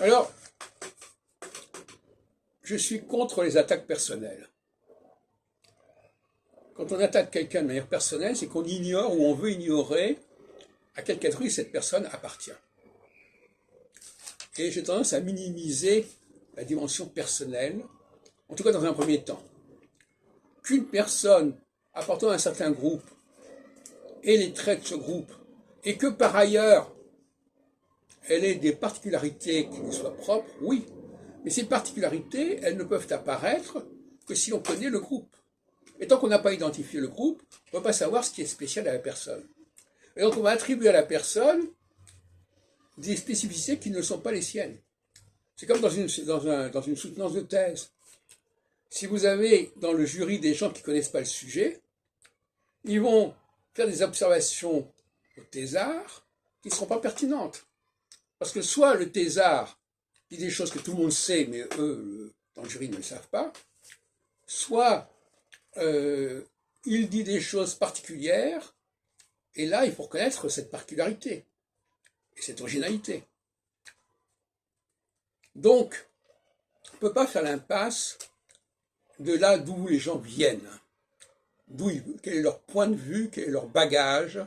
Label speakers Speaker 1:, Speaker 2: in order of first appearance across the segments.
Speaker 1: Alors, je suis contre les attaques personnelles. Quand on attaque quelqu'un de manière personnelle, c'est qu'on ignore ou on veut ignorer à quelle catégorie cette personne appartient. Et j'ai tendance à minimiser la dimension personnelle, en tout cas dans un premier temps. Qu'une personne appartenant à un certain groupe ait les traits de ce groupe, et que par ailleurs, elle ait des particularités qui lui soient propres, oui. Mais ces particularités, elles ne peuvent apparaître que si on connaît le groupe. Et tant qu'on n'a pas identifié le groupe, on ne peut pas savoir ce qui est spécial à la personne. Et donc on va attribuer à la personne des spécificités qui ne sont pas les siennes. C'est comme dans une soutenance de thèse. Si vous avez dans le jury des gens qui ne connaissent pas le sujet, ils vont faire des observations au thésard qui ne seront pas pertinentes. Parce que soit le thésard dit des choses que tout le monde sait, mais eux, dans le jury, ne le savent pas, soit il dit des choses particulières, et là, il faut reconnaître cette particularité et cette originalité. Donc, on ne peut pas faire l'impasse de là d'où les gens viennent, quel est leur point de vue, quel est leur bagage.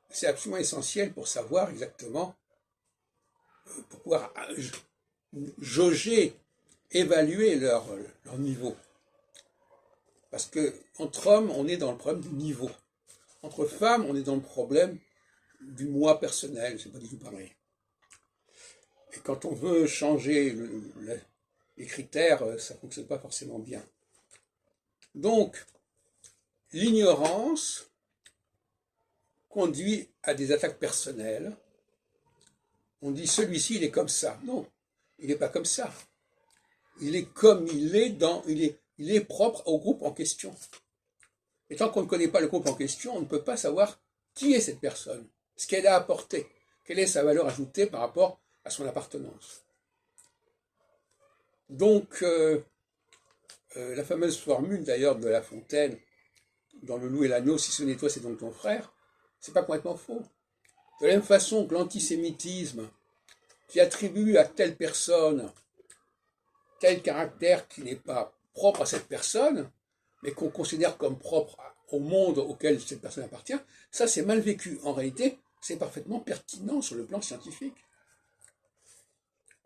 Speaker 1: C'est absolument essentiel pour savoir exactement, pour pouvoir jauger, évaluer leur niveau. Parce qu'entre hommes, on est dans le problème du niveau. Entre femmes, on est dans le problème du moi personnel, c'est pas du tout pareil. Et quand on veut changer les critères, ça ne fonctionne pas forcément bien. Donc, l'ignorance conduit à des attaques personnelles. On dit celui-ci, il est comme ça. Non, il n'est pas comme ça. Il est comme il est il est propre au groupe en question. Et tant qu'on ne connaît pas le groupe en question, on ne peut pas savoir qui est cette personne, ce qu'elle a apporté, quelle est sa valeur ajoutée par rapport à son appartenance. Donc, la fameuse formule d'ailleurs de La Fontaine, dans Le Loup et l'Agneau, si ce n'est toi, c'est donc ton frère, c'est pas complètement faux. De la même façon que l'antisémitisme, qui attribue à telle personne tel caractère qui n'est pas propre à cette personne, mais qu'on considère comme propre au monde auquel cette personne appartient, ça c'est mal vécu. En réalité, c'est parfaitement pertinent sur le plan scientifique.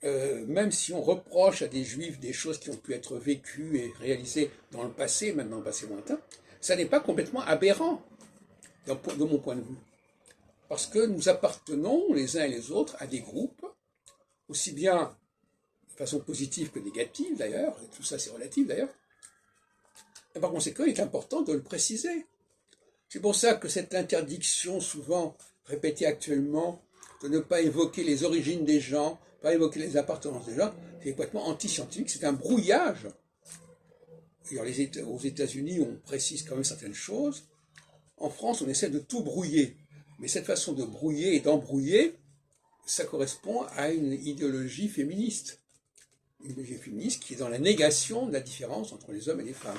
Speaker 1: Même si on reproche à des juifs des choses qui ont pu être vécues et réalisées dans le passé, même dans le passé lointain, ça n'est pas complètement aberrant, de mon point de vue. Parce que nous appartenons, les uns et les autres, à des groupes, aussi bien de façon positive que négative d'ailleurs, et tout ça c'est relatif d'ailleurs. Et par conséquent, il est important de le préciser. C'est pour ça que cette interdiction, souvent répétée actuellement, de ne pas évoquer les origines des gens, pas évoquer les appartenances des gens, c'est complètement anti-scientifique, c'est un brouillage. Aux États-Unis, on précise quand même certaines choses. En France, on essaie de tout brouiller. Mais cette façon de brouiller et d'embrouiller, ça correspond à une idéologie féministe. Une idéologie féministe qui est dans la négation de la différence entre les hommes et les femmes.